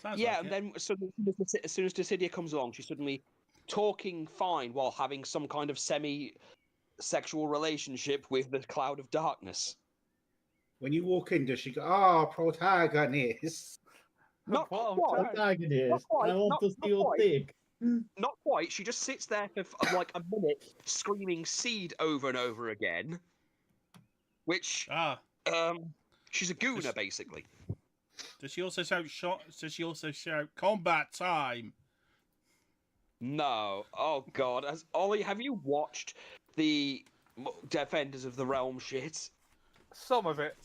Sounds yeah, like and it. then as soon as Dissidia comes along, she's suddenly talking fine while having some kind of semi-sexual relationship with the Cloud of Darkness. When you walk in, does she go, "Ah, protagonist"? Not What quite. time? Protagonist, quite, I want not- to see not your quite. dick. Not quite. She just sits there for like a minute, screaming "seed" over and over again. Which, Ah, she's a gooner Just- basically. does she also shout shot? Does she also shout combat time? No. Oh God. Ollie, have you watched the Defenders of the Realm shit? Some of it.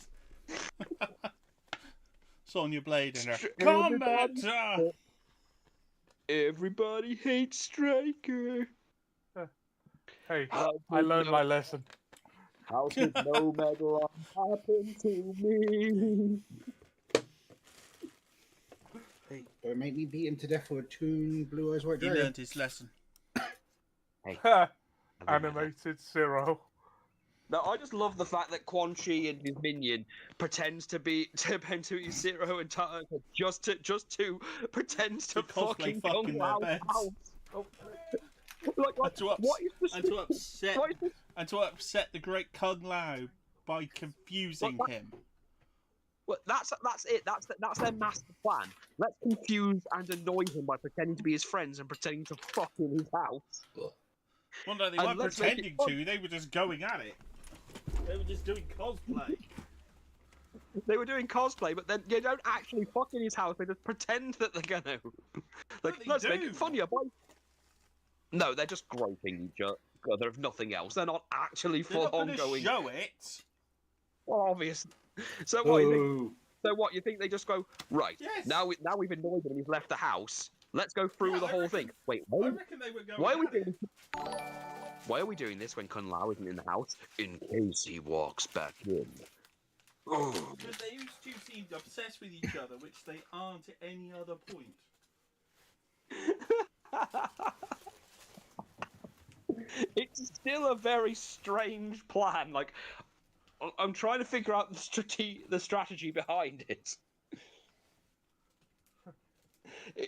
Sonya Blade in her Everybody- combat time. Everybody hates Striker. Hey, How I could learned no- my lesson. How could no Megalon happen to me? Don't make me beat him to death with a Toon Blue Eyes White He Dragon. learned his lesson. Animated Zero. No, I just love the fact that Quan Chi and his minion pretends to be Zero and Tata just to pretend to cosplay fucking fucking Kung their Lao beds. house. Like, And to, what is the and to upset what is the- and to upset the great Kung Lao by confusing him. Well, that's it. That's their master plan. Let's confuse and annoy him by pretending to be his friends and pretending to fuck in his house. Well, no, they And weren't let's make it pretending fun. to. They were just going at it. They were just doing cosplay. They were doing cosplay, but then they don't actually fuck in his house. They just pretend that they're gonna. Like, they let's make do. it funnier. Boy. No, they're just groping each other. If nothing else, they're not actually They're full not on going to going. show it. Well, obviously. So what? You think, Ooh. so what? You think they just go right? Yes. Now we've annoyed him and he's left the house. Let's go through Yeah, the I whole reckon- thing. Wait, I reckon they were going why are we at it. doing? Why are we doing this when Kun Lao isn't in the house? In case he walks back in. Oh. Because they used to seem obsessed with each other, which they aren't at any other point. It's still a very strange plan. Like, I'm trying to figure out the strategy behind it.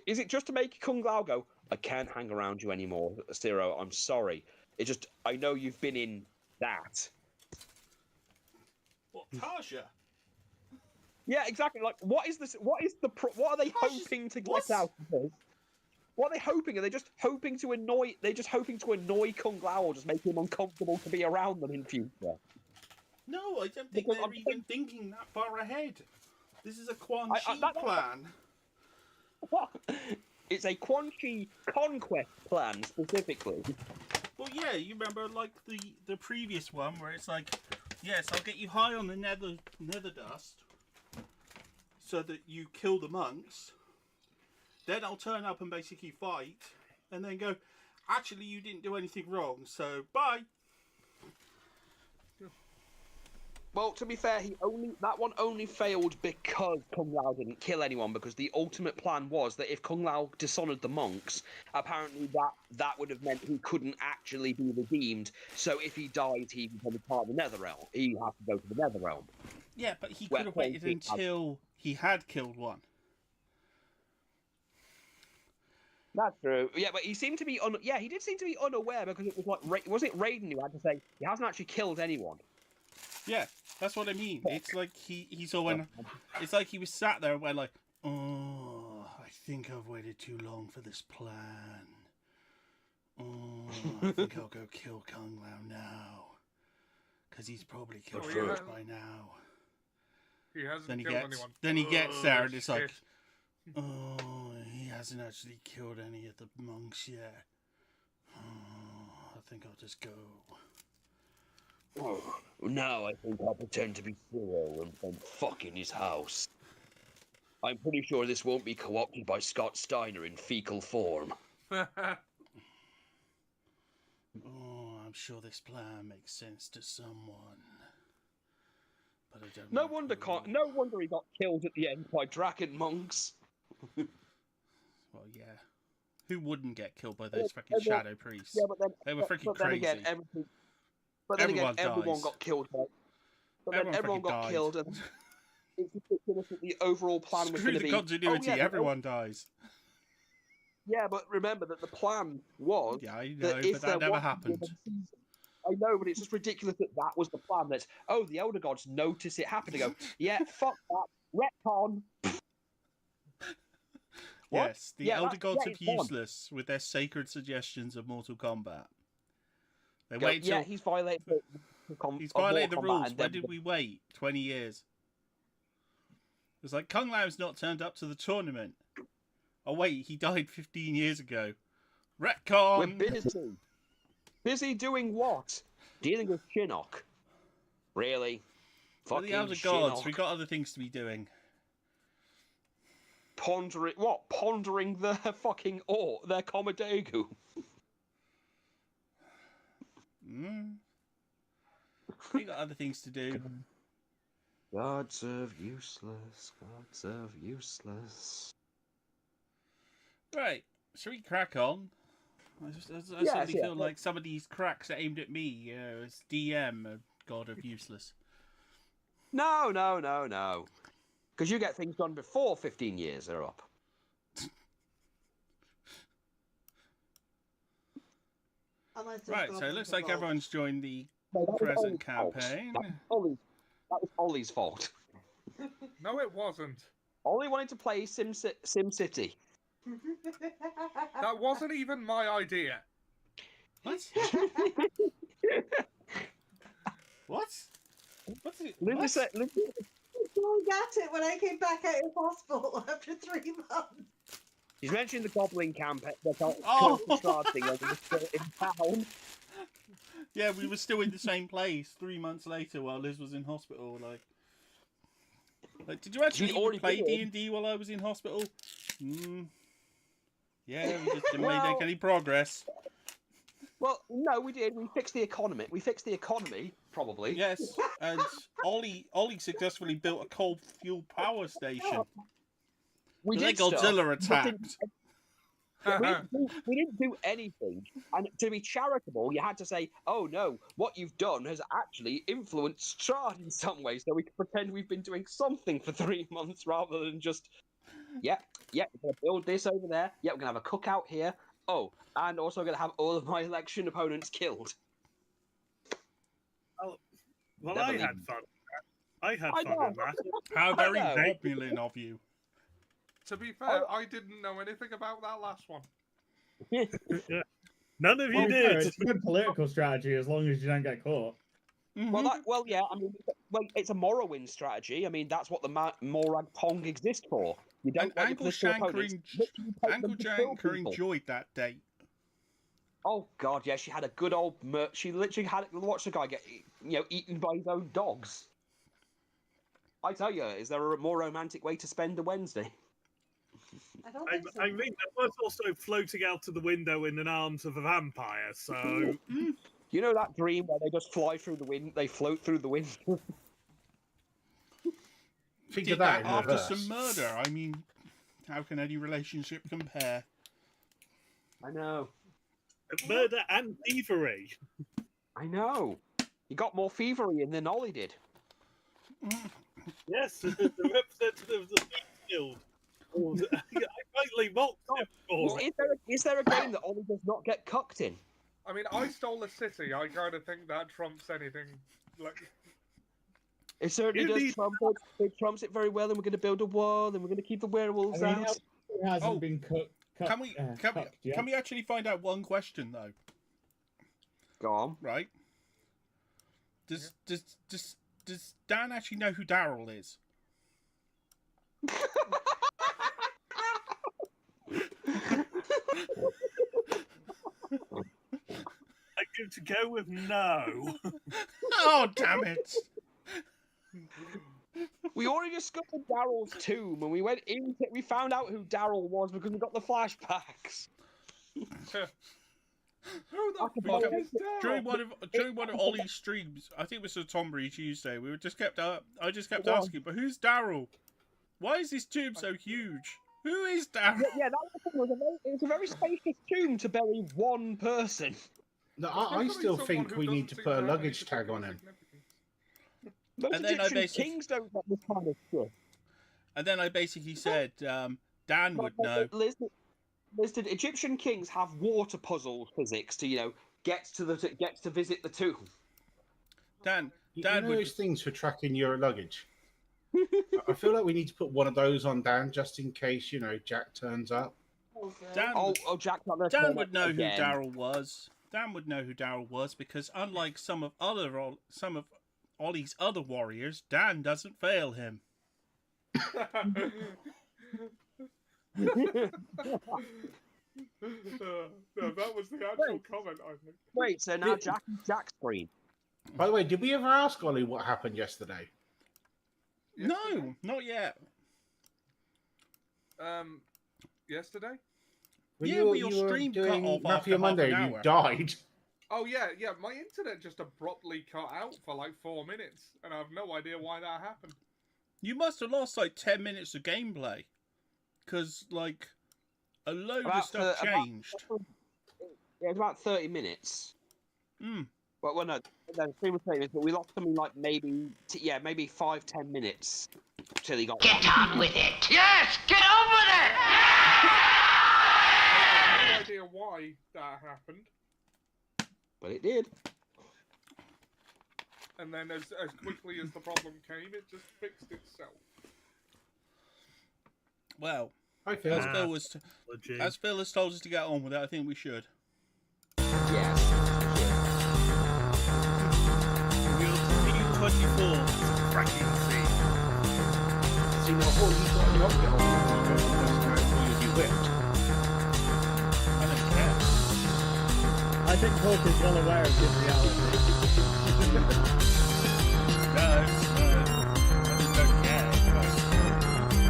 Is it just to make Kung Lao go, I can't hang around you anymore, Zero, I'm sorry. It just, I know you've been in that. What, Tasha? Yeah, exactly. Like, what are they hoping to get out of this? What are they hoping? Are they just hoping to annoy? They're just hoping to annoy Kung Lao or just make him uncomfortable to be around them in future. No, I don't think Because they're I'm even thinking that far ahead. This is a Quan I- Chi that- plan. It's a Quan Chi conquest plan specifically. Well, yeah, you remember like the previous one where it's like, yes, I'll get you high on the nether dust, so that you kill the monks. Then I'll turn up and basically fight, and then go, actually, you didn't do anything wrong, so bye. Well, to be fair, that one only failed because Kung Lao didn't kill anyone. Because the ultimate plan was that if Kung Lao dishonored the monks, apparently that would have meant he couldn't actually be redeemed. So if he died, he became a part of the Netherrealm. He had to go to the Netherrealm. Yeah, but he Well, could have waited well, he- until he had killed one. That's true. Yeah, but he seemed to be he did seem to be unaware because it was like was it Raiden who had to say he hasn't actually killed anyone. Yeah, that's what I mean. It's like he's all went. It's like he was sat there and went like, oh, I think I've waited too long for this plan. Oh, I think I'll go kill Kung Lao now. Because he's probably killed Oh, yeah. Forge by now. He hasn't Then he killed gets, anyone. then he gets there and it's like, shit. oh, he hasn't actually killed any of the monks yet. Oh, I think I'll just go. Oh, now I think I'll pretend to be Zero and fuck in his house. I'm pretty sure this won't be co-opted by Scott Steiner in fecal form. Oh, I'm sure this plan makes sense to someone. But I don't No know wonder, who. no wonder he got killed at the end by dragon monks. Well, yeah. Who wouldn't get killed by those fucking everyone- shadow priests? Yeah, but then They were freaking but then crazy. again, everyone Everyone got dies. killed. But then everyone Everyone got fucking killed, and it's ridiculous that the overall plan was Screw going to the be continuity, oh, yeah, everyone dies. Yeah, but remember that the plan was Yeah, I know, that if but there that never was happened. another season, I know, but it's just ridiculous that that was the plan. That the Elder Gods notice it happened and go, yeah, fuck that, retcon. What? Yes, the Yeah, Elder Gods of it's gone. Useless with their sacred suggestions of Mortal Kombat. They wait Yeah, till he's violated he's violated the Mortal Kombat, rules. and When then did we wait? 20 years. It's like Kung Lao's not turned up to the tournament. Oh wait, he died 15 years ago. Retcon. we're busy. Busy doing what? Dealing with Shinnok. Really? We're Fucking the Elder Gods. Shinnok. We got other things to be doing. Pondering what? Pondering their fucking their Komadegu. We got other things to do. Gods of useless. Gods of useless. Right, shall we crack on? I Yes, suddenly yeah. feel like some of these cracks are aimed at me. As DM, a god of useless. No. Because you get things done before 15 years are up. Right, so it looks like everyone's joined the No, that was present Ollie's fault. campaign. That was Ollie's fault. No, it wasn't. Ollie wanted to play SimCity. That wasn't even my idea. What? What? What's it? Lindsay What? said, I got it when I came back out of hospital after 3 months. she's mentioned the Goblin campaign, the Oh. Strahd thing when we were still in town. Yeah, we were still in the same place 3 months later while Liz was in hospital. Like did you actually You'd even already play been. D&D while I was in hospital? Yeah, we just didn't really Well- make any progress. Well, no, we did. We fixed the economy. Probably. Yes, and Ollie successfully built a coal fuel power station. We Then did stuff, Godzilla but attacked. we didn't do anything. And to be charitable, you had to say, oh no, what you've done has actually influenced Strahd in some way, so we can pretend we've been doing something for 3 months rather than just, we're going to build this over there. Yeah, we're going to have a cookout here. Oh, and also going to have all of my election opponents killed. Well, Never I leave. had fun. I had I fun know. in that. How very know. Romulan of you. To be fair, I didn't know anything about that last one. None of you Well, did. it's good political strategy as long as you don't get caught. It's a Morrowind strategy. I mean, that's what the Morag Pong exist for. You don't And want your Uncle political opponents literally take them to kill Shanker people. enjoyed that date. Oh God, yeah, she had a good old. She literally had watched the guy get, eaten by his own dogs. I tell you, is there a more romantic way to spend a Wednesday? I don't I, think so. I mean, I was also floating out of the window in the arms of a vampire, so You know that dream where they just fly through the wind, they float through the wind. Think Did of that that in after reverse. some murder. I mean, how can any relationship compare? I know. murder and thievery. I know. He got more fevery in than Ollie did. Yes, the representative of the Thief Guild. I finally mocked him for it. Is there a game that Ollie does not get cucked in? I mean, I stole a city. I kind of think that trumps anything. Like, It certainly You does need- trump it. It trumps it very well, and we're going to build a wall, and we're going to keep the werewolves I mean, out. it hasn't Oh, been cut. Can we can we actually find out one question though? Go on. Right? Does Dan actually know who Daryl is? I'm going to go with no. Oh damn it! We already discovered Daryl's tomb, and we went into it. We found out who Daryl was because we got the flashbacks. who the I can fuck believe is that? During one of Ollie's streams, I think it was a Tombury Tuesday. I just kept Go on. asking, but who's Daryl? Why is this tomb so huge? Who is Daryl? Yeah, that was the thing. It was a very spacious tomb to bury one person. No, I Especially still someone think who we doesn't need to seem put a have any luggage tag particular on him. significance. Most And then I Egyptian basically- kings don't get this kind of shit. And then I basically said, Dan would know. Listen, Egyptian kings have water puzzle physics to, get to visit the tomb. Dan You Dan know would. those things for tracking your luggage? I feel like we need to put one of those on Dan just in case, Jack turns up. Oh, God. Dan, Oh, Jack, not gonna Dan turn would up know who again. Daryl was. Dan would know who Daryl was because unlike some of Ollie's other warriors, Dan doesn't fail him. No, that was the actual comment, I think. Wait, so now Jack's green. By the way, did we ever ask Ollie what happened yesterday? No, not yet. Yesterday? When Yeah, you, but your you were stream cut doing off Mafia after Monday half an and you hour. died. Oh, yeah. My internet just abruptly cut out for like 4 minutes, and I have no idea why that happened. You must have lost like 10 minutes of gameplay. Because, like, a load of stuff changed. Yeah, it's about 30 minutes. Mm. Well, no, the stream was 30 minutes, but we lost something like maybe 5-10 minutes till he got. Get on with it. Yes, get on with it. I have no idea why that happened. But it did. And then as quickly as the problem came, it just fixed itself. Well, Hi, Phil. as Phil has told us to get on with it, I think we should. Yes. We'll continue 24. Cracking scene. See, now, all you got not get on with it, you'll be whipped. I don't care. I think Hawk is well aware of this reality. No, I just don't care.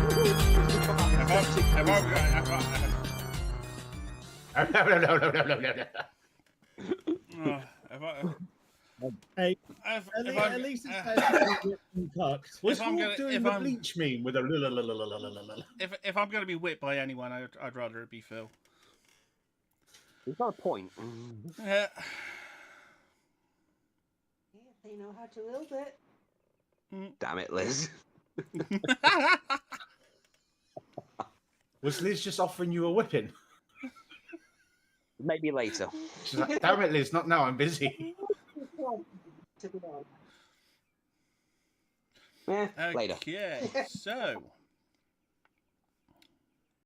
Hey, If at least it's better than cocked. Was I'm Hawk gonna- doing if the I'm- bleach meme with a if I'm going to be whipped by anyone, I'd rather it be Phil. There's no point. Yeah. Yeah, they know how to wield it. Damn it, Liz. Was Liz just offering you a whipping? Maybe later. She's like, damn it, Liz, not now, I'm busy. To be honest. Later. Okay, so